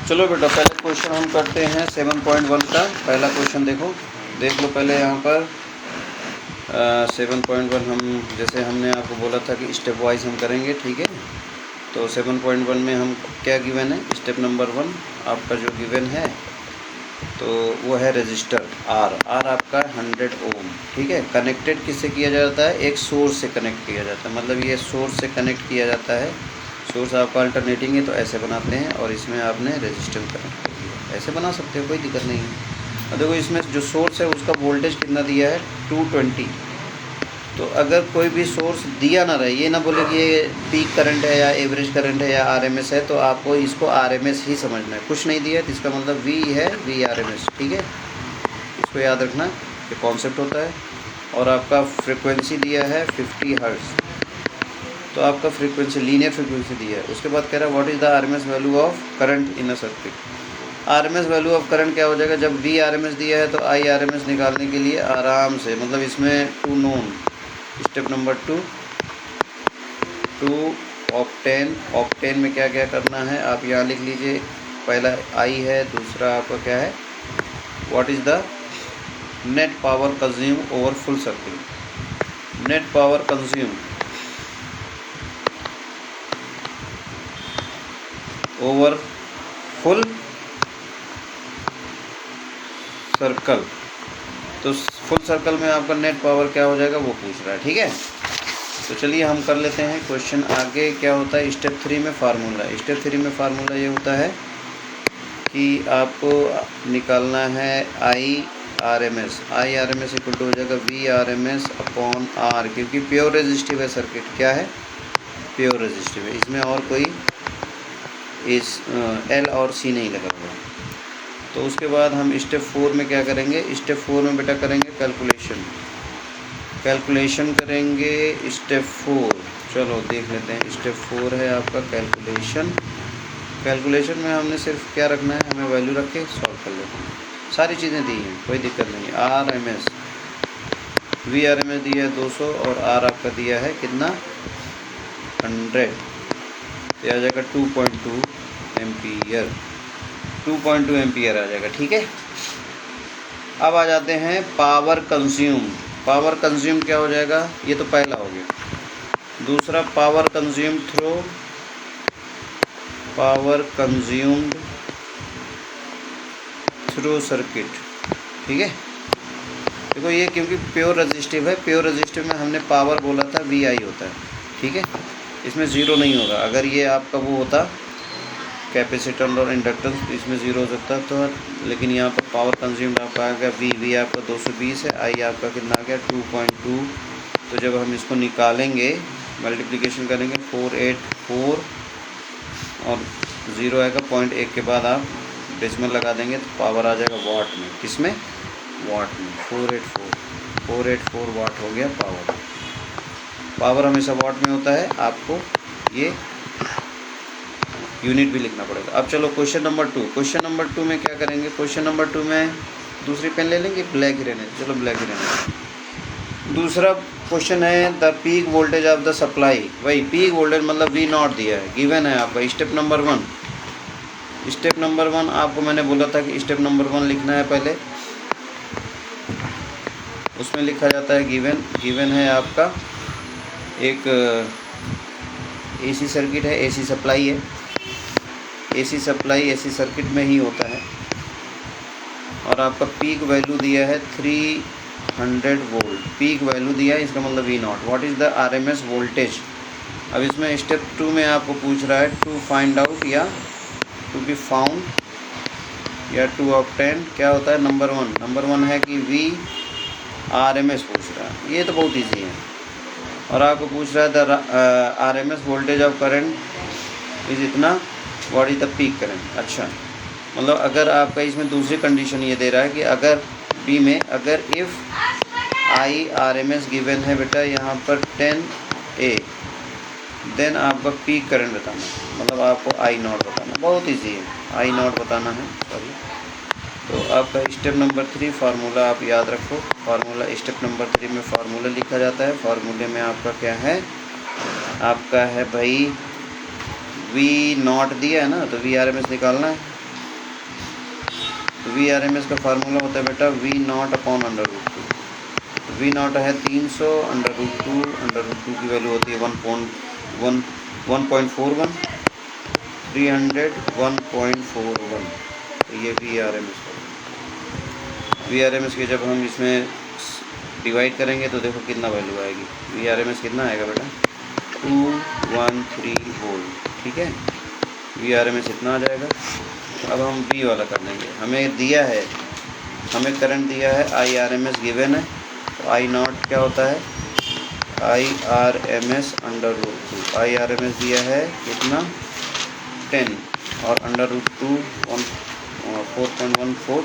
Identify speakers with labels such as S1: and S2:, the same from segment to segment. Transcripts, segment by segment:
S1: चलो बेटा पहले क्वेश्चन हम करते हैं 7.1 का। पहला क्वेश्चन देख लो पहले यहाँ पर 7.1 हम जैसे हमने आपको बोला था कि स्टेप वाइज हम करेंगे, ठीक है। तो 7.1 में हम क्या गिवन है, स्टेप नंबर 1 आपका जो गिवन है तो वो है रजिस्टर आर आपका 100 ओम, ठीक है। कनेक्टेड किससे किया जाता है, एक सोर्स से कनेक्ट किया जाता है, मतलब ये सोर्स से कनेक्ट किया जाता है। सोर्स आपका अल्टरनेटिंग है तो ऐसे बनाते हैं और इसमें आपने रेजिस्टेंस कनेक्ट कर दिया, ऐसे बना सकते हो, कोई दिक्कत नहीं है। और देखो इसमें जो सोर्स है उसका वोल्टेज कितना दिया है 220। तो अगर कोई भी सोर्स दिया ना रहे, ये ना बोले कि ये पीक करंट है या एवरेज करंट है या आरएमएस है, तो आपको इसको आरएमएस ही समझना है। कुछ नहीं दिया है तो इसका मतलब वी है, वी आरएमएस, ठीक है। इसको याद रखना, ये कॉन्सेप्ट होता है। और आपका फ्रिक्वेंसी दिया है 50 हर्ट्ज़, तो आपका फ्रीक्वेंसी लीनियर फ्रीक्वेंसी दिया है। उसके बाद कह रहा है what is the RMS value of current in a circuit. RMS value of current क्या हो जाएगा, जब वी आरएमएस दिया है तो आई आरएमएस निकालने के लिए आराम से, मतलब इसमें to known, step number 2 obtain में क्या क्या करना है आप यहाँ लिख लीजिए। पहला आई है, दूसरा आपका क्या है, what is the net power consume over full circuit. Net power consume over full circle, तो फुल सर्कल में आपका नेट पावर क्या हो जाएगा वो पूछ रहा है, ठीक है। तो चलिए हम कर लेते हैं क्वेश्चन। आगे क्या होता है, स्टेप 3 में फार्मूला। स्टेप 3 में फार्मूला ये होता है कि आपको निकालना है I R M S equal to हो जाएगा V R M S upon R, क्योंकि प्योर रेजिस्टिव है सर्किट, क्या है, प्योर रेजिस्टिव है, इसमें और कोई इस एल और सी नहीं लगा हुआ। तो उसके बाद हम स्टेप 4 में क्या करेंगे, स्टेप 4 में बेटा करेंगे कैलकुलेशन करेंगे स्टेप 4। चलो देख लेते हैं, स्टेप 4 है आपका कैलकुलेशन में हमने सिर्फ क्या रखना है, हमें वैल्यू रख के सॉल्व कर लेते हैं। सारी चीज़ें दी हैं, कोई दिक्कत नहीं। R M S, V R M S दिया है 200 और आर आपका दिया है कितना 100, तो आ जाएगा 2.2 एम्पियर, 2.2 एम्पियर आ जाएगा, ठीक है। अब आ जाते हैं पावर कंज्यूम क्या हो जाएगा, ये तो पहला हो गया। दूसरा पावर कंज्यूम्ड थ्रू सर्किट, ठीक है। देखो ये क्योंकि प्योर रेजिस्टिव है, प्योर रेजिस्टिव में हमने पावर बोला था वी आई होता है, ठीक है। इसमें ज़ीरो नहीं होगा, अगर ये आपका वो होता कैपेसिटर और इंडक्टेंस तो इसमें ज़ीरो हो सकता तो, लेकिन यहाँ पर पावर कंज्यूम्ड आपका आ गया वी आपका 220 है, आई आपका कितना आ गया 2.2। तो जब हम इसको निकालेंगे, मल्टीप्लिकेशन करेंगे 484 और ज़ीरो आएगा 0.1 के बाद आप डेसिमल लगा देंगे तो पावर आ जाएगा वाट में, किसमें, वाट में। 484 वाट हो गया पावर हमेशा वाट में होता है, आपको ये यूनिट भी लिखना पड़ेगा। अब चलो क्वेश्चन नंबर 2 में क्या करेंगे, क्वेश्चन नंबर 2 में दूसरी पेन ले लेंगे, ब्लैक ही रहने, चलो ब्लैक ही रहने। दूसरा क्वेश्चन है the peak voltage of the supply, वही पीक वोल्टेज मतलब वी नॉट दिया है, गिवन है आपका। स्टेप नंबर 1 आपको मैंने बोला था कि स्टेप नंबर 1 लिखना है पहले, उसमें लिखा जाता है गिवन है आपका एक एसी सर्किट है, एसी सप्लाई है, एसी सर्किट में ही होता है। और आपका पीक वैल्यू दिया है 300 वोल्ट, पीक वैल्यू दिया है, इसका मतलब V naught. What is the RMS voltage. अब इसमें स्टेप 2 में आपको पूछ रहा है टू फाइंड आउट या टू बी फाउंड या टू ऑब्टेन, क्या होता है, नंबर वन है कि वी आरएमएस पूछ रहा है, ये तो बहुत ईजी है। और आपको पूछ रहा है the RMS voltage of current is इतना, what is the peak current. अच्छा, मतलब अगर आपका इसमें दूसरी कंडीशन ये दे रहा है कि अगर बी में अगर इफ़ आई आरएमएस गिवन है बेटा यहाँ पर 10A, देन आपका पीक करंट बताना, मतलब आपको आई नॉट बताना, बहुत ईजी है, आई नॉट बताना है, सॉरी। तो आपका स्टेप नंबर 3 फार्मूला आप याद रखो, फार्मूला स्टेप नंबर 3 में फार्मूला लिखा जाता है। फार्मूले में आपका क्या है, आपका है भाई वी नॉट दिया है ना, तो वी आर एम एस निकालना है, तो वी आर एम एस का फार्मूला होता है बेटा V naught upon under root two. तो वी नॉट है 300, अंडर रूट टू की वैल्यू होती है 1.41, 300 1.41। तो ये वी आर एम एस का, वी आर एम एस के जब हम इसमें डिवाइड करेंगे तो देखो कितना वैल्यू आएगी। वी आर एम एस कितना आएगा बेटा 213 वोल्ट। ठीक है, वी आर एम एस इतना आ जाएगा। अब हम वी वाला कर लेंगे। हमें दिया है, हमें करंट दिया है I R M S given है। तो आई नॉट क्या होता है I R M S under root two. I R M S दिया है कितना 10 और अंडर रूट टू 4.14।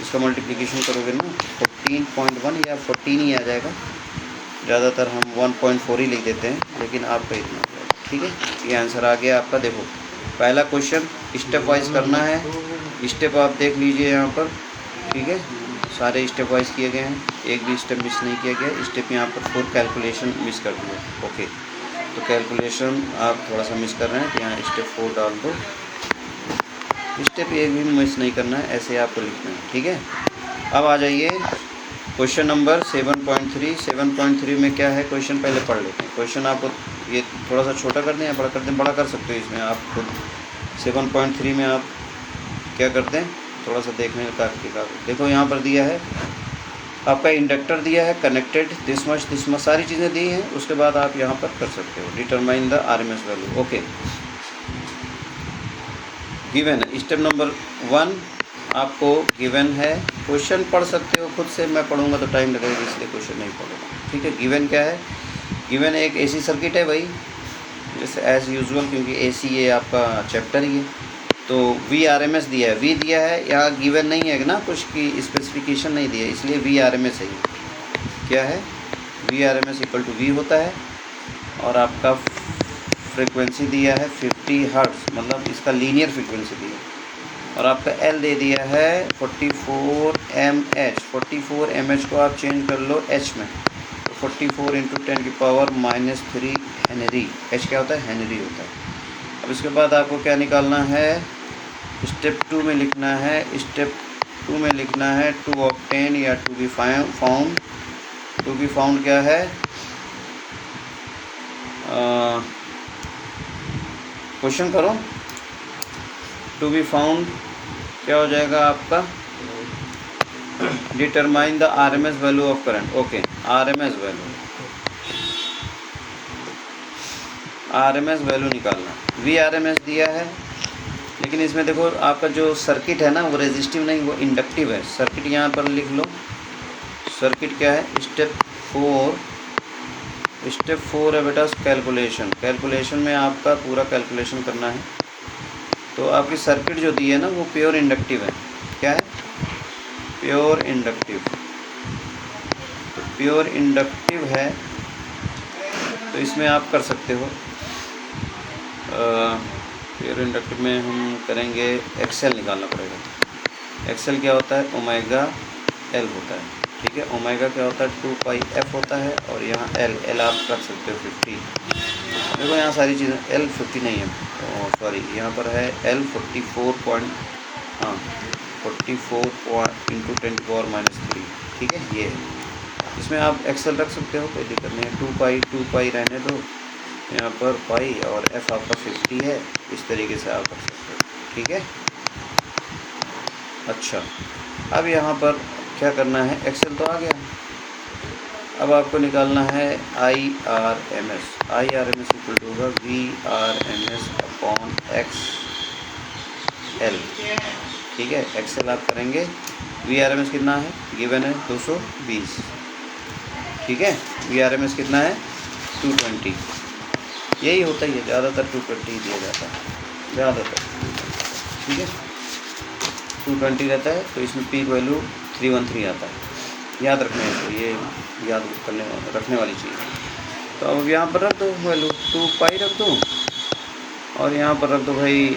S1: इसका मल्टीप्लिकेशन करोगे ना 14.1 या 14 ही आ जाएगा। ज़्यादातर हम 1.4 ही लिख देते हैं, लेकिन आपका इतना हो जाएगा। ठीक है, ये आंसर आ गया आपका। देखो पहला क्वेश्चन स्टेप वाइज करना है। स्टेप आप देख लीजिए यहाँ पर। ठीक है, सारे स्टेप वाइज किए गए हैं, एक भी स्टेप मिस नहीं किया गया। स्टेप यहाँ पर 4 कैलकुलेशन मिस कर दिया। ओके, तो कैलकुलेशन आप थोड़ा सा मिस कर रहे हैं तो यहाँ स्टेप 4 डाल दो। स्टेप एक भी मिस नहीं करना है, ऐसे आपको लिखना है। ठीक है, अब आ जाइए क्वेश्चन नंबर 7.3। 7.3 में क्या है क्वेश्चन, पहले पढ़ लेते हैं। क्वेश्चन आपको ये थोड़ा सा छोटा कर दें या बड़ा कर दें, बड़ा कर सकते हो इसमें आप खुद। 7.3 में आप क्या करते हैं, थोड़ा सा देखने का तरीका। देखो यहाँ पर दिया है आपका इंडक्टर दिया है कनेक्टेड, दिस मच सारी चीज़ें दी हैं। उसके बाद आप यहाँ पर कर सकते हो determine the R M S value. Okay, given है स्टेप नंबर 1 आपको गिवन है। क्वेश्चन पढ़ सकते हो खुद से, मैं पढ़ूंगा तो टाइम लगेगा इसलिए क्वेश्चन नहीं पढ़ूंगा। ठीक है, गिवन क्या है, गिवन एक एसी सर्किट है भाई, जैसे एज़ यूजुअल, क्योंकि एसी ये आपका चैप्टर ही है। तो वी आर एम एस दिया है, वी दिया है, यहाँ गिवन नहीं है ना, कुछ की स्पेसिफिकेशन नहीं दिया है, इसलिए वी आर एम एस है। क्या है, V R M S equal to V होता है। और आपका फ्रिक्वेंसी दिया है 50 हर्ट्ज़, मतलब इसका लीनियर फ्रिक्वेंसी दी है। और आपका एल दे दिया है 44 mH। 44 mH को आप चेंज कर लो एच में, तो 44 × 10⁻³ हेनरी। एच क्या होता है, हेनरी होता है। अब इसके बाद आपको क्या निकालना है, स्टेप 2 में लिखना है। स्टेप 2 में लिखना है टू ऑब्टेन या to be found. To be found क्या है, क्वेश्चन करो। टू बी फाउंड क्या हो जाएगा आपका, determine the R M S value of current. Okay, R M S value निकालना। वी आर एम एस दिया है, लेकिन इसमें देखो आपका जो सर्किट है ना वो रेजिस्टिव नहीं, वो इंडक्टिव है। सर्किट यहाँ पर लिख लो। सर्किट क्या है, स्टेप 4 है बेटा कैलकुलेशन। कैलकुलेशन में आपका पूरा कैलकुलेशन करना है। तो आपकी सर्किट जो दी है ना वो प्योर इंडक्टिव है। क्या है, प्योर इंडक्टिव। तो प्योर इंडक्टिव है, तो इसमें आप कर सकते हो। प्योर इंडक्टिव में हम करेंगे, एक्सेल निकालना पड़ेगा। एक्सेल क्या होता है, ओमेगा एल होता है। ठीक है, ओमेगा क्या होता है 2πf होता है। और यहाँ एल आप रख सकते हो 50। देखो यहाँ सारी चीज़ें, एल 50 नहीं है, सॉरी, यहाँ पर है एल 44 × 10⁻³ ठीक है, ये है। इसमें आप एक्सेल रख सकते हो, कोई दिक्कत नहीं है। 2π रहने दो यहाँ पर, पाई और एफ आपका 50 है। इस तरीके से आप रख सकते हो। ठीक है, अच्छा, अब यहाँ पर क्या करना है, एक्सेल तो आ गया। अब आपको निकालना है I R M S. I R M S equal to होगा V R M S upon X L. ठीक है, एक्सेल आप करेंगे। वी आर एम एस कितना है, गिवन है 220। ठीक है, वी आर एम एस कितना है 220। यही होता ही है, ज़्यादातर 220 दिया जाता है ज़्यादातर। ठीक है, 220 रहता है, तो इसमें पीक वैल्यू 313 आता है। याद रखना है, तो ये याद रखने वाली चीज़ है। तो अब यहाँ पर रख दो वैल्यू 2π रख दो, और यहाँ पर रख दो भाई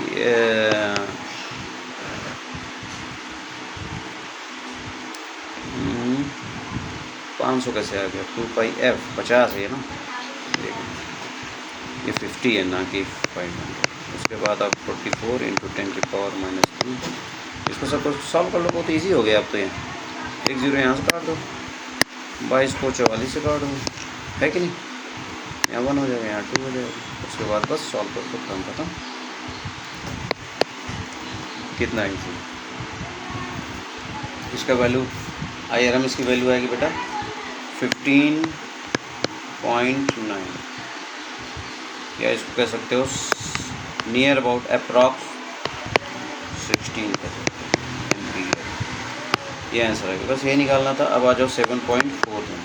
S1: 500 कैसे आ गया, 2πf 50 है ना, ये 50 है ना कि 500। उसके बाद आप 44 × 10⁻³ इसको सबको सॉल्व कर लो, बहुत ईजी हो गया अब तो। ये 1 0 यहाँ से काट दो, 22 को 44 से काट दो, है कि नहीं। यहाँ 1 हो जाएगा, यहाँ 2 हो जाएगा। उसके बाद बस सॉल्व कर दो, काम खत्म। कितना ईजी। इसका वैल्यू IRM इसकी वैल्यू आएगी बेटा 15.9, या इसको कह सकते हो नियर अबाउट अप्रॉक्स 16 कह सकते हो एम्पीयर। ये आंसर है, बस ये निकालना था। अब आ जाओ 7.4 में।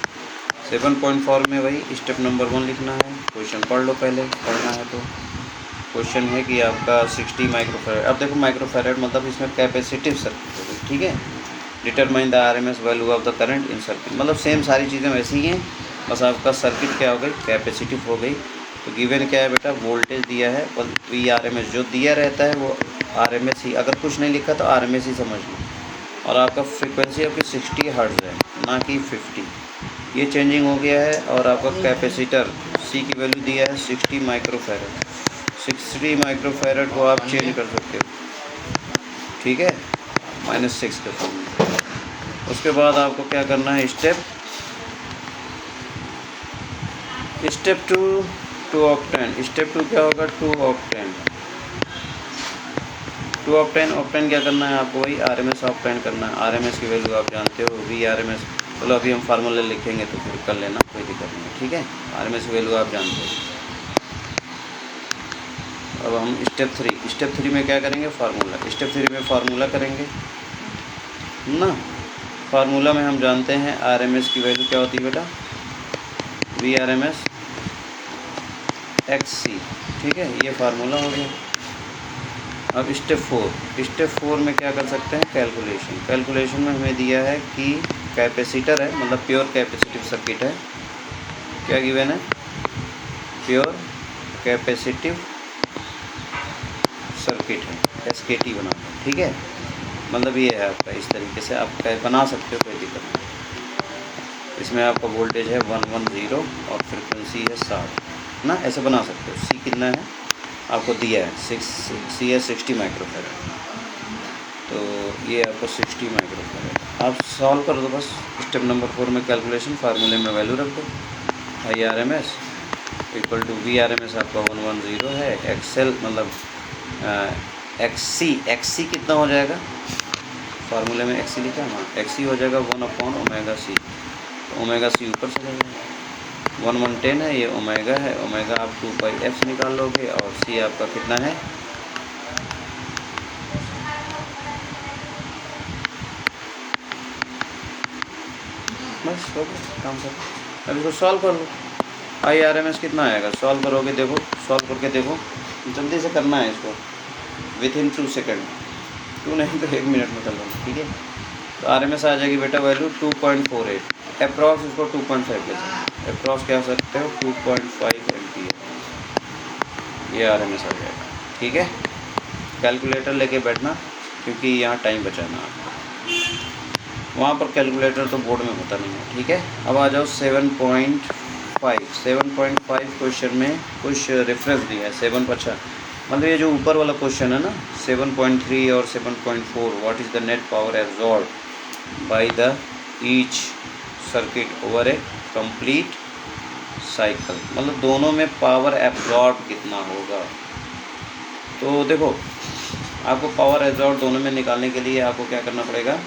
S1: 7.4 में वही स्टेप नंबर 1 लिखना है। क्वेश्चन पढ़ लो, पहले पढ़ना है तो। क्वेश्चन है कि आपका 60 माइक्रोफेरेड। अब देखो माइक्रोफेरेड मतलब इसमें कैपेसिटिव सर्किट हो गई, ठीक है। Determine the RMS value of the current in circuit, मतलब सेम सारी चीज़ें वैसी ही हैं, बस आपका सर्किट क्या हो गई, कैपेसिटिव हो गई। तो गिवन क्या है बेटा, वोल्टेज दिया है, VRMS जो दिया रहता है वो RMS ही, अगर कुछ नहीं लिखा तो RMS ही समझ लो। और आपका फ्रीक्वेंसी आपकी 60 हर्ट्ज़ है, ना कि 50। ये चेंजिंग हो गया है। और आपका कैपेसिटर C की वैल्यू दिया है 60 माइक्रोफेरेड। 60 माइक्रोफेरेड को आप चेंज कर सकते हो, ठीक है, -6 के फॉर्म में। उसके बाद आपको क्या करना है, स्टेप 2 ऑक्टेन। स्टेप 2 क्या होगा, 2 ऑक्टेन। 2 ऑक्टेन, ऑक्टेन क्या करना है आपको, वही RMS ऑक्टेन करना है। RMS की वैल्यू आप जानते हो, VRMS। चलो अभी हम फार्मूला लिखेंगे तो फिर कर लेना, कोई दिक्कत नहीं, ठीक है। RMS की वैल्यू आप जानते हो। अब हम स्टेप 3 में क्या करेंगे, फार्मूला। स्टेप 3 में फार्मूला करेंगे ना। फार्मूला में हम जानते हैं RMS की वैल्यू क्या होती है बेटा, VRMS XC, ठीक है, ये फार्मूला हो गया। अब स्टेप 4 में क्या कर सकते हैं, कैलकुलेशन में हमें दिया है कि कैपेसिटर है, मतलब प्योर कैपेसिटिव सर्किट है। क्या गिवन है, प्योर कैपेसिटिव सर्किट है, SKT बना, ठीक है। मतलब ये है आपका, इस तरीके से आप बना सकते हो, कोई दिक्कत नहीं। इसमें आपका वोल्टेज है 110 और फ्रिक्वेंसी है 60 ना, ऐसे बना सकते हो। C कितना है आपको दिया है, C है 60 माइक्रोफेरेड, तो ये आपको 60 माइक्रोफेरेड। आप सॉल्व कर दो बस। स्टेप नंबर 4 में कैलकुलेशन, फार्मूले में वैल्यू रख दो। IRMS इक्वल टू VRMS आपका 110 है, XL मतलब XC कितना हो जाएगा, फार्मूले में XC लिखा है, हाँ, XC हो जाएगा 1/ωc। ओमेगा C ऊपर चला जाएगा, 1/10 है, ये ओमेगा है। ओमेगा आप 2πf से निकाल लोगे, और C आपका कितना है, बस हो गया काम कर। अब इसको सॉल्व कर लो। IRMS कितना आएगा, सॉल्व करोगे, देखो सॉल्व करके देखो, जल्दी से करना है इसको, विथिन 2 सेकेंड, 2 नहीं तो 1 मिनट में कर लो, ठीक है। तो RMS आ जाएगी बेटा वैल्यू 2.48, अप्रॉक्स इसको 2.5 ले सकते, अप्रॉक्स क्या सकते हो 2.5 एम्पीयर, ये RMS आ जाएगा, ठीक है। कैलकुलेटर लेके बैठना, क्योंकि यहाँ टाइम बचाना आपको, वहाँ पर कैलकुलेटर तो बोर्ड में होता नहीं है, ठीक है। अब आ जाओ 7.5 क्वेश्चन में कुछ रेफरेंस दिया है 7, अच्छा मतलब ये जो ऊपर वाला क्वेश्चन है ना 7.3 और 7.4, what is the net power absorb by the each circuit over A complete cycle, मतलब दोनों में पावर एब्जॉर्ब कितना होगा। तो देखो आपको पावर एब्जॉर्ब दोनों में निकालने के लिए आपको क्या करना पड़ेगा,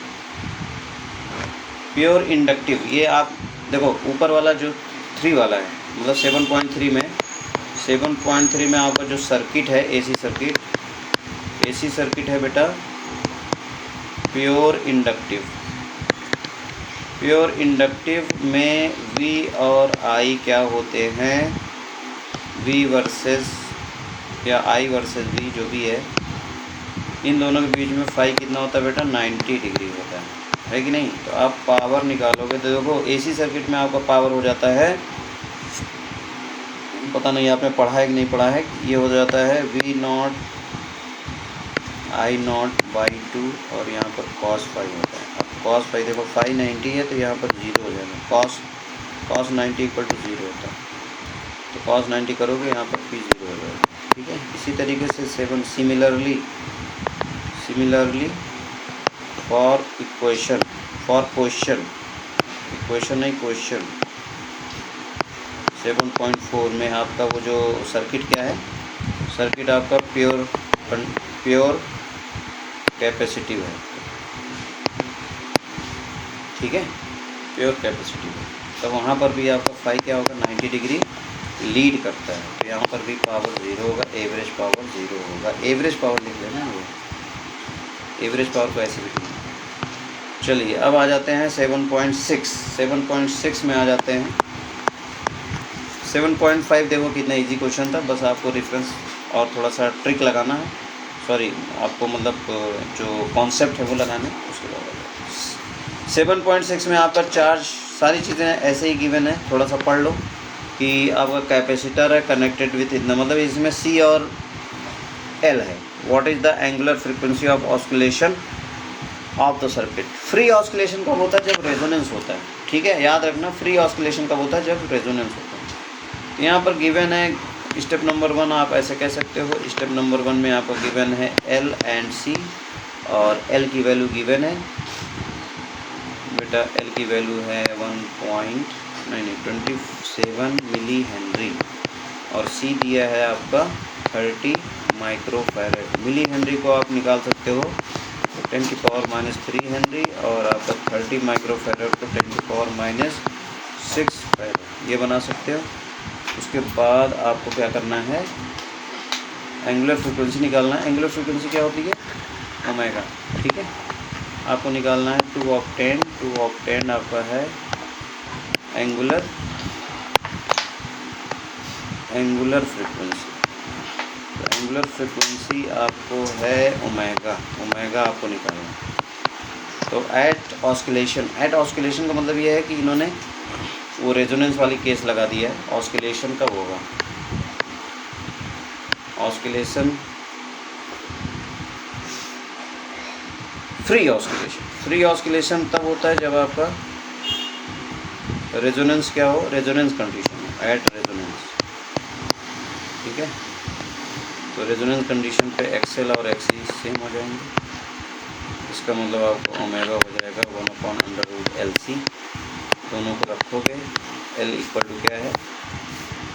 S1: प्योर इंडक्टिव, ये आप देखो ऊपर वाला जो 3 वाला है, मतलब 7.3 में आपका जो सर्किट है AC सर्किट है बेटा प्योर इंडक्टिव में V और I क्या होते हैं, V वर्सेस या I वर्सेस V जो भी है, इन दोनों के बीच में फाई कितना होता है बेटा 90 डिग्री होता है कि नहीं। तो आप पावर निकालोगे तो देखो AC सर्किट में आपका पावर हो जाता है, पता नहीं आपने पढ़ा है कि नहीं पढ़ा है, ये हो जाता है V0 I0 by 2 और यहाँ पर cos फाई होता है। अब cos फाई देखो फाई 90 है तो यहाँ पर 0 हो जाएगा, cos 90 = 0 होता है, तो cos 90 करोगे यहाँ पर भी 0 हो जाएगा, ठीक है। इसी तरीके से similarly for equation, for question, equation नहीं क्वेश्चन। 7.4 में आपका वो जो सर्किट क्या है, सर्किट आपका प्योर कैपेसिटिव है, ठीक है, प्योर कैपेसिटिव है। तो वहाँ पर भी आपका फाई क्या होगा, 90 डिग्री लीड करता है। तो यहाँ पर भी पावर 0 होगा, एवरेज पावर 0 होगा। एवरेज पावर लिख लेना, वो एवरेज पावर को ऐसे लिखना। चलिए अब आ जाते हैं 7.6 में आ जाते हैं। 7.5 देखो कितना इजी क्वेश्चन था, बस आपको रेफरेंस और थोड़ा सा ट्रिक लगाना है, सॉरी आपको मतलब जो कॉन्सेप्ट है वो लगाना है। उसके बाद 7.6 में आपका चार्ज, सारी चीज़ें ऐसे ही गिवन है, थोड़ा सा पढ़ लो कि आपका कैपेसिटर है कनेक्टेड विथ इतना, मतलब इसमें C और L है। What is the angular frequency of oscillation of the circuit. Free oscillation कब होता है, जब रेजोनेंस होता है, ठीक है, याद रखना। फ्री ऑस्किलेशन कब होता है, जब रेजोनेंस होता है। तो यहाँ पर गिवन है स्टेप नंबर 1, आप ऐसे कह सकते हो। स्टेप नंबर 1 में आपको गिवन है L एंड C, और L की वैल्यू गिवन है बेटा, L की वैल्यू है 27 मिली हेनरी, और C दिया है आपका 30 माइक्रोफैरड। मिली हेनरी को आप निकाल सकते हो 10⁻³ हेनरी, और आपका 30 माइक्रोफैरड को 10⁻�6 फैरड, ये बना सकते हो। उसके बाद आपको क्या करना है, एंगुलर फ्रीक्वेंसी निकालना है। एंगुलर फ्रीक्वेंसी क्या होती है, ओमेगा, ठीक है। आपको निकालना है 2 ऑक्टेन आपका है एंगुलर फ्रीक्वेंसी। तो एंगुलर फ्रीक्वेंसी आपको है ओमेगा आपको निकालना है। तो एट ऑस्किलेशन का मतलब ये है कि इन्होंने वो रेजोनेंस वाली केस लगा दिया है। ऑस्किलेशन कब होगा, ऑस्किलेशन फ्री ऑस्किलेशन तब होता है जब आपका रेजोनेंस क्या हो, रेजोनेंस कंडीशन हो, एट रेजोनेंस, ठीक है। तो रेजोनेंस कंडीशन पे XL और XC सेम हो जाएंगे। इसका मतलब आपको ओमेगा हो जाएगा 1/√LC। दोनों को रखोगे, L इक्वल टू क्या है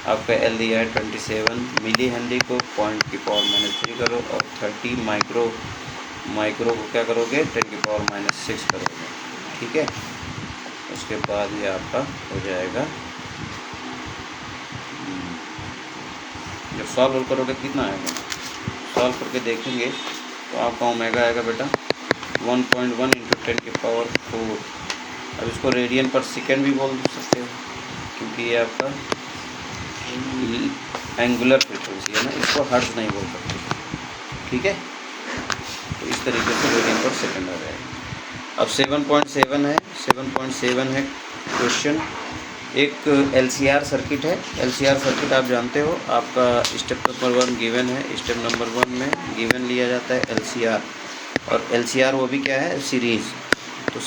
S1: आपका, L दिया है 27 मिली हेनरी को 10⁻³ करो, और 30 माइक्रो को क्या करोगे 10⁻�6 करोगे, ठीक है। उसके बाद ये आपका हो जाएगा, जब सॉल्व करोगे कितना आएगा, सॉल्व करके देखेंगे तो आपका ओमेगा आएगा बेटा 1.1 × 10⁴। अब इसको रेडियन पर सेकेंड भी बोल सकते हो, क्योंकि ये आपका एंगुलर फ्रीक्वेंसी है ना, इसको हर्ट्ज नहीं बोल सकते, ठीक है। तो इस तरीके से रेडियन पर सेकेंड आ जाएगा। अब 7.7 है क्वेश्चन। एक LCR सर्किट है। LCR सर्किट आप जानते हो, आपका स्टेप नंबर 1 गिवन है। स्टेप नंबर 1 में गिवन लिया जाता है LCR, और LCR वो भी क्या है, सीरीज़। तो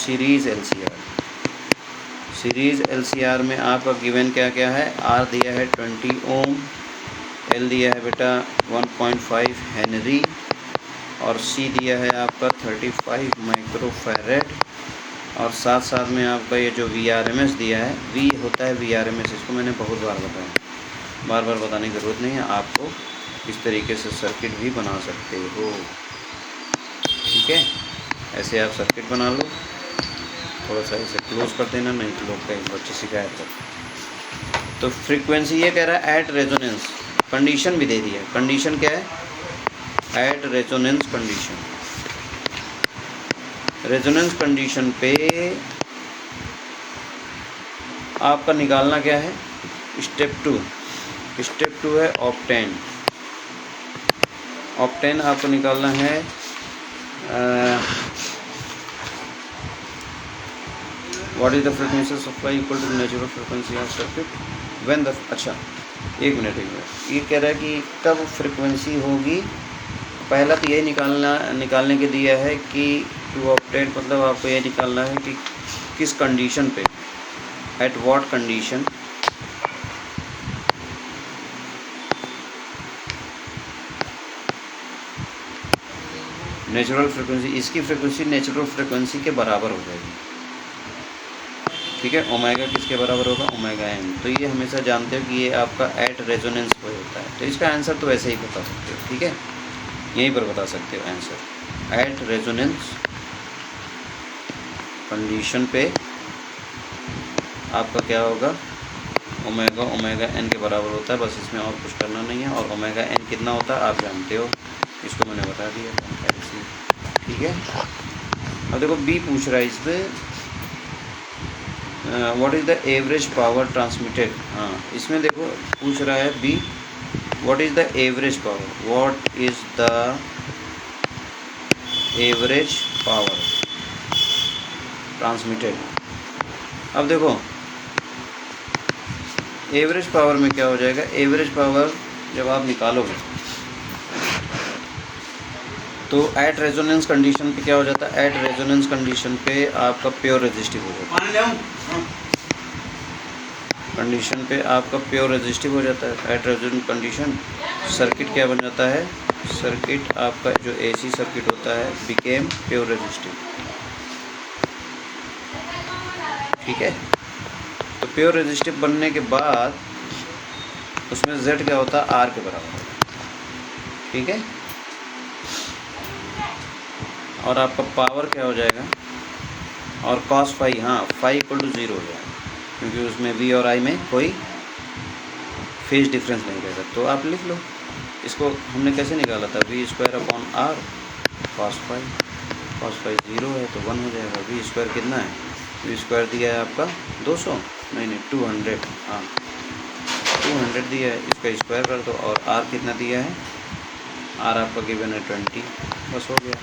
S1: सीरीज़ LCR में आपका गिवन क्या क्या है, R दिया है 20 ओम, L दिया है बेटा 1.5 हेनरी, और C दिया है आपका 35 माइक्रोफैरड, और साथ साथ में आपका ये जो VRMS दिया है, V होता है VRMS, इसको मैंने बहुत बार बताया, बार बार बताने की ज़रूरत नहीं है। आपको इस तरीके से सर्किट भी बना सकते हो, ठीक है। ऐसे आप सर्किट बना लो, थोड़ा सा इसे क्लोज कर देना, नहीं तो लोग कहीं बच्चे शिकायत करते। तो फ्रीक्वेंसी ये कह रहा है एट रेजोनेंस, कंडीशन भी दे दी है। कंडीशन क्या है, at resonance condition. Resonance condition पे आपका निकालना क्या है, स्टेप 2 है ऑक्टेन आपको निकालना है। What is the frequency supply equal to natural frequency of circuit when the, अच्छा एक मिनट, ये कह रहा है कि कब फ्रीक्वेंसी होगी। पहला तो ये निकालने के दिया है कि टू ऑक्टेन, मतलब आपको ये निकालना है कि किस कंडीशन पे, at what condition natural frequency, इसकी फ्रिक्वेंसी नेचुरल फ्रिक्वेंसी के बराबर हो जाएगी। ठीक है, ओमेगा किसके बराबर होगा, ओमेगा एन। तो ये हमेशा जानते हो कि ये आपका एट रेजोनेंस पे होता है। तो इसका आंसर तो ऐसे ही बता सकते हो। ठीक है, यहीं पर बता सकते हो आंसर, एट रेजोनेंस कंडीशन पे आपका क्या होगा, ओमेगा एन के बराबर होता है। बस इसमें और कुछ करना नहीं है। और ओमेगा एन कितना होता है आप जानते हो, इसको मैंने बता दिया ऐसे। ठीक है, अब देखो बी पूछ रहा है इस पर, what is the average power transmitted. हाँ, इसमें देखो पूछ रहा है B, what is the average power, what is the average power transmitted. अब देखो एवरेज पावर में क्या हो जाएगा, एवरेज पावर जब आप निकालोगे तो एट रेजोनेंस कंडीशन पे क्या हो जाता है, एट रेजोनेंस कंडीशन पे आपका प्योर रेजिस्टिव हो जाता है। कंडीशन पे आपका प्योर रेजिस्टिव हो जाता है। एट रेजोनेंस कंडीशन सर्किट क्या बन जाता है, सर्किट आपका जो एसी सर्किट होता है बिकेम प्योर रेजिस्टिव। ठीक है, तो प्योर रेजिस्टिव बनने के बाद उसमें Z क्या होता है, R के बराबर होता है। ठीक है, और आपका पावर क्या हो जाएगा, और cos फाई, हाँ फाई इक्वल टू 0 हो जाएगा, क्योंकि उसमें V और I में कोई फेज डिफरेंस नहीं रहेगा। तो आप लिख लो इसको, हमने कैसे निकाला था, V² upon R cos phi 0 है तो 1 हो जाएगा। V² कितना है, V² दिया है आपका 200, नहीं 200, हाँ 200 दिया है, इसका स्क्वायर कर दो। और R कितना दिया है, R आपका गिवन है 20, बस हो गया।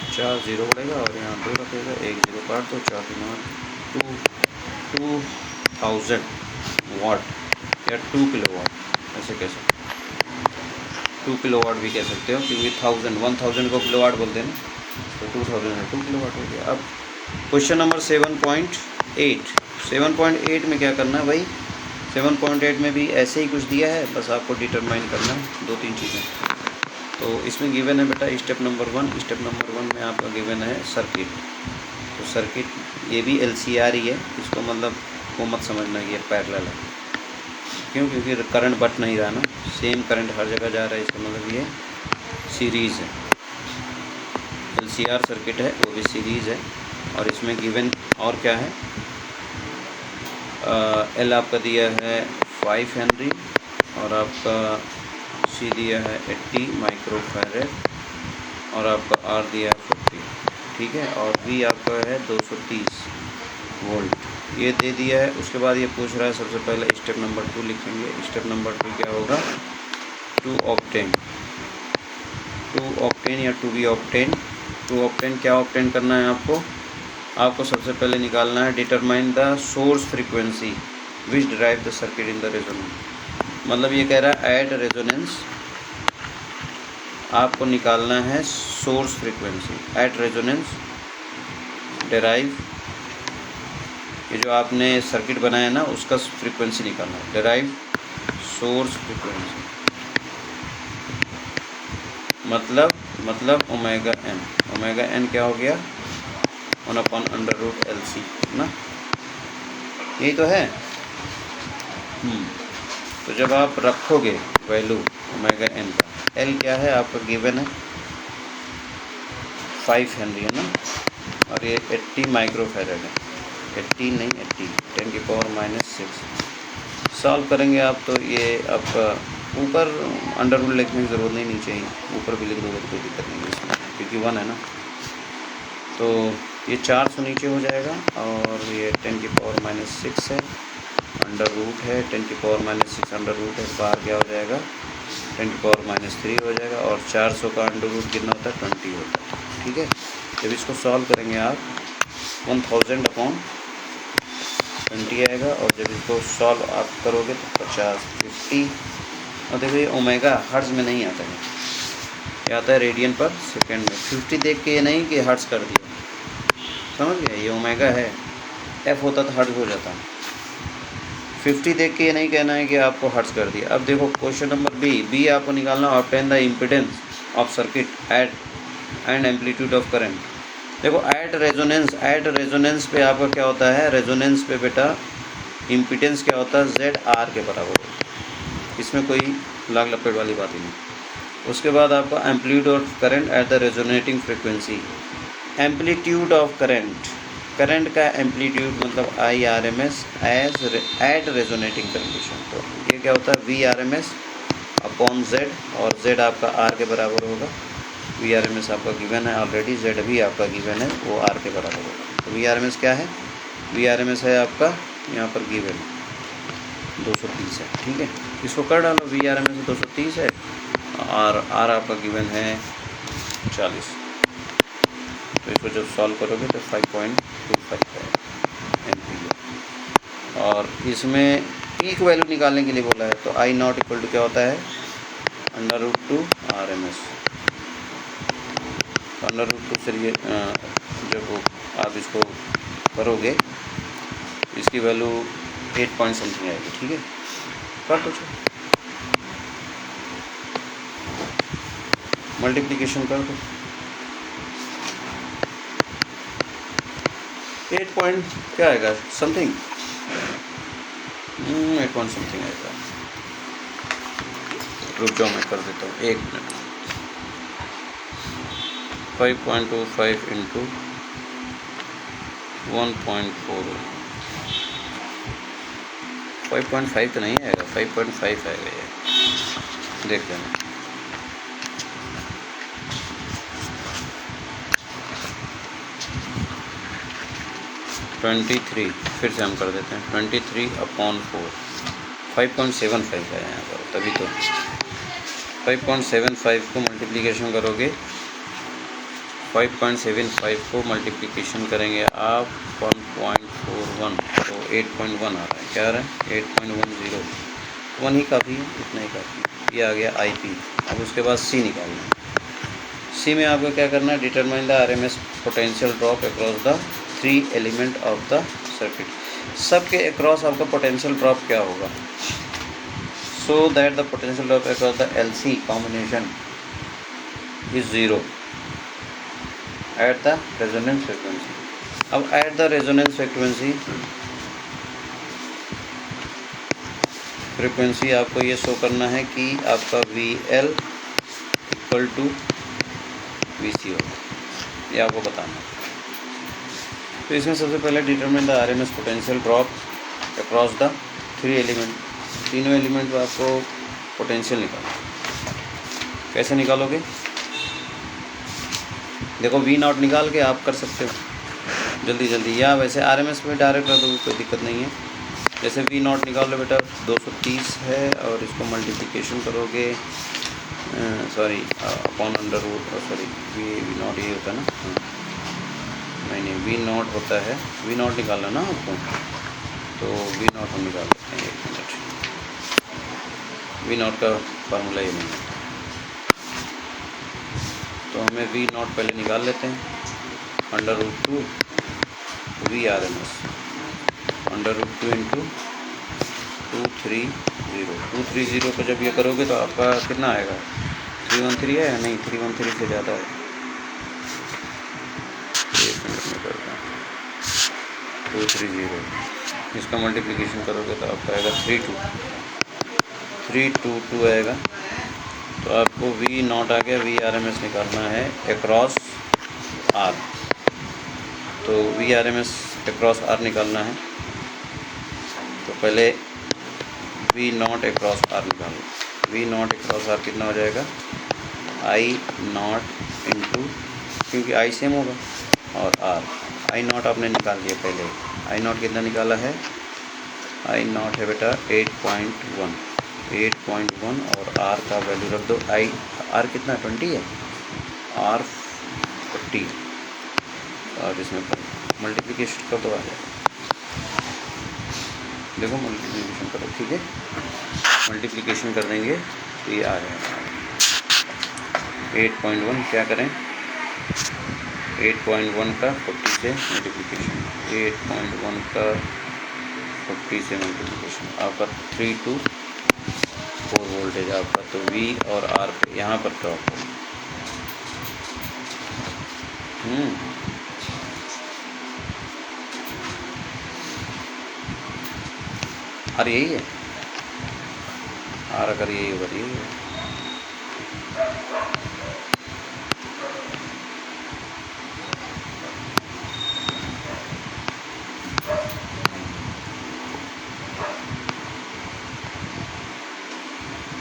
S1: 4 0 बढ़ेगा और यहाँ 2 रखेगा, 1 0 काट दो, 4 3 2000 वाट या 2 किलोवाट, ऐसे कह सकते हो। 2 किलोवाट भी कह सकते हो, क्योंकि 1000 को किलोवाट बोलते हैं ना, तो 2000 है 2 किलोवाट हो गया। अब क्वेश्चन नंबर 7.8 में क्या करना है भाई, 7.8 में भी ऐसे ही कुछ दिया है, बस आपको डिटरमाइन करना है 2-3 चीज़ें। तो इसमें गिवन है बेटा स्टेप नंबर 1, स्टेप नंबर 1 में आपका गिवन है सर्किट। तो सर्किट ये भी LCR ही है, इसको मतलब वो मत समझना कि ये पैरेलल है, क्यों, क्योंकि करंट बट नहीं रहा ना, सेम करंट हर जगह जा रहा है, इसका मतलब ये सीरीज़ है। LCR सर्किट है, वो भी सीरीज़ है। और इसमें गिवन और क्या है, L आपका दिया है 5 हेनरी और आपका C दिया है 80 माइक्रोफैरेड और आपका R दिया है 40। ठीक है, और V आपका है 230 वोल्ट, ये दे दिया है। उसके बाद ये पूछ रहा है, सबसे पहले स्टेप नंबर 2 लिखेंगे। स्टेप नंबर 2 क्या होगा, टू ऑब्टेन या to be obtain. To obtain क्या ऑब्टेन करना है आपको सबसे पहले निकालना है, determine the source frequency which drive the circuit in the resonance. मतलब ये कह रहा है एट रेजोनेंस आपको निकालना है source frequency, at resonance derive, ये जो आपने सर्किट बनाया ना उसका फ्रीक्वेंसी निकालना है, डेराइव सोर्स फ्रीक्वेंसी, मतलब ओमेगा एन क्या हो गया, 1/√LC ना, यही तो है। तो जब आप रखोगे वैल्यू ओमेगा एन का, एल क्या है आपका गिवन है 5 हेनरी है ना, और ये 80 माइक्रोफैरेड है, 80 नहीं 80 10⁻⁶। सॉल्व करेंगे आप तो ये आपका ऊपर अंडर रूट लिखने की ज़रूरत नहीं, नीचे ही ऊपर भी लिख दोगे तो कोई दिक्कत नहीं है इसमें, क्योंकि 1 है ना। तो ये 400 नीचे हो जाएगा और ये 10⁻⁶ है, अंडर रूट है 10⁻⁶ अंडर रूट है, बाहर क्या हो जाएगा 10⁻³ हो जाएगा, और 400 का अंडर रूट कितना होता है 20 होता है। ठीक है, जब इसको सॉल्व करेंगे आप 1000/20 आएगा, और जब इसको सॉल्व आप करोगे तो 50 और देखो ये ओमेगा हर्ट्ज़ में नहीं आता है, ये आता है रेडियन पर सेकेंड में। 50 देख के ये नहीं कि हर्ट्ज़ कर दिया, समझ गया, ये ओमेगा है, F होता तो हर्ट्ज़ हो जाता। 50 देख के ये नहीं कहना है कि आपको हर्ट्ज़ कर दिया। अब देखो क्वेश्चन नंबर बी आपको निकालना obtain the impedance of circuit and amplitude of current. देखो एट रेजोनेंस पे आपका क्या होता है, रेजोनेंस पे बेटा इम्पीडेंस क्या होता है, जेड आर के बराबर होता है, इसमें कोई लाग लपेट वाली बात ही नहीं। उसके बाद आपका amplitude of current at the resonating frequency. Amplitude of current का एम्पलीट्यूड मतलब IRMS एट रेजोनेटिंग कंडीशन। तो ये क्या होता है, VRMS अपॉन जेड, और जेड आपका आर के बराबर होगा। VRMS आपका गिवन है ऑलरेडी, जेड भी आपका गिवन है, वो आर के बराबर होगा। तो VRMS क्या है, VRMS है आपका यहाँ पर गिवन 230 है, ठीक है। इसको कर डालो, VRMS 230 है और आर आपका गिवन है 40। तो इसको जब सॉल्व करोगे तो 5.25 है एम्पीयर। और इसमें पीक वैल्यू निकालने के लिए बोला है, तो I0 इक्वल टू क्या होता है, √2 RMS। √2 से ये जब आप इसको करोगे इसकी वैल्यू 8 पॉइंट समथिंग आएगी, ठीक है। कर दो, मल्टीप्लिकेशन कर दो, 8 पॉइंट क्या आएगा समथिंग, 8 पॉइंट समथिंग आएगा। रुक जाओ मैं कर देता हूँ, 1 मिनट। 5.25 इंटू 1.4, 5.5 तो नहीं आएगा, 5.5 आएगा ये, देख लेना। (23) फिर से हम कर देते हैं, 23/4, 5.75 है यहाँ पर, तभी तो 5.75 को मल्टीप्लिकेशन करोगे, 5.75 को मल्टीप्लिकेशन करेंगे आप 1.41, तो 8.1 आ रहा है, क्या आ रहा है 8.10, 1 ही काफ़ी है, इतना ही काफ़ी है। ये आ गया IP। अब उसके बाद C निकालना है। C में आपको क्या करना है, determine the RMS potential drop across the 3 element of the circuit. सबके अक्रॉस आपका पोटेंशियल ड्रॉप क्या होगा, so that the potential drop across the LC combination is 0 at the resonance frequency. अब एट द रेजोनेंस फ्रिक्वेंसी आपको ये show करना है कि आपका VL इक्वल टू VC हो, ये आपको बताना है। तो इसमें सबसे पहले determine the RMS potential drop across the 3 element, तीनों एलिमेंट पर आपको पोटेंशियल निकालना। कैसे निकालोगे, देखो V0 निकाल के आप कर सकते हो जल्दी जल्दी, या वैसे RMS में डायरेक्ट कर दोगे, कोई दिक्कत नहीं है। जैसे V0 निकाल लो बेटा, 230 है और इसको मल्टीप्लिकेशन करोगे, सॉरी अपॉन √, सॉरी V0 ये होता है ना, नहीं V0 होता है, V0 निकालना ना आपको, तो V0 हम निकाल लेते हैं, 1 मिनट। V0 का फार्मूला ये नहीं है, तो हमें V0 पहले निकाल लेते हैं, √2 VRMS, √2 इंटू 230 को जब ये करोगे तो आपका कितना आएगा, 313 है, नहीं 313 से ज़्यादा है, 1 मिनट में करता हूँ, 230, इसका मल्टीप्लिकेशन करोगे तो आपका आएगा 322 आएगा। तो आपको V0 आ गया, VRMS निकालना है अक्रॉस R, तो VRMS अक्रॉस R निकालना है, तो पहले V0 अक्रॉस R निकालो। V0 अक्रॉस R कितना हो जाएगा, I0 इंटू, क्योंकि I सेम होगा, और R, I0 आपने निकाल दिया पहले, I0 कितना निकाला है, I0 है बेटा 8.1, और R का वैल्यू रख दो, R कितना 20 है, R 40, और इसमें मल्टीप्लिकेशन कर दो, आ जाएगा, देखो मल्टीप्लिकेशन करो, ठीक है, मल्टीप्लिकेशन कर देंगे तो ये आ जाएगा 8.1, क्या करें 8.1 का 40 से मल्टीप्लिकेशन, 8.1 का 40 से मल्टीप्लिकेशन, आपका 3 to 4 वोल्टेज आपका, तो V और R पे यहाँ पर ड्रॉप हो, और यही है, और अगर यही होगा तो यही है।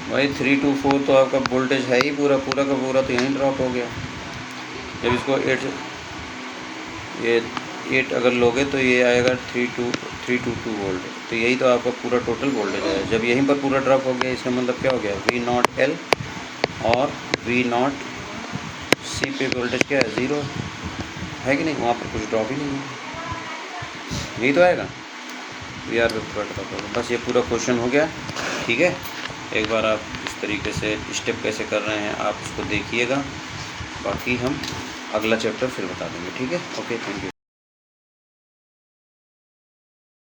S1: भाई 3 to 4 तो आपका वोल्टेज है ही पूरा पूरा का पूरा, तो यहीं ड्रॉप हो गया। जब इसको 8 अगर लोगे तो ये आएगा 322 वोल्ट, तो यही तो आपका पूरा टोटल वोल्टेज है। जब यहीं पर पूरा ड्रॉप हो गया, इसका मतलब क्या हो गया, V0L और V0C पे वोल्टेज क्या है, 0 है कि नहीं, वहाँ पर कुछ ड्रॉप ही नहीं है, यही तो आएगा। VR पे पूरा ड्रॉप होगा। बस ये पूरा क्वेश्चन हो गया, ठीक है। एक बार आप इस तरीके से स्टेप कैसे कर रहे हैं आप उसको देखिएगा, बाकी हम अगला चैप्टर फिर बता देंगे, ठीक है। Okay, thank you.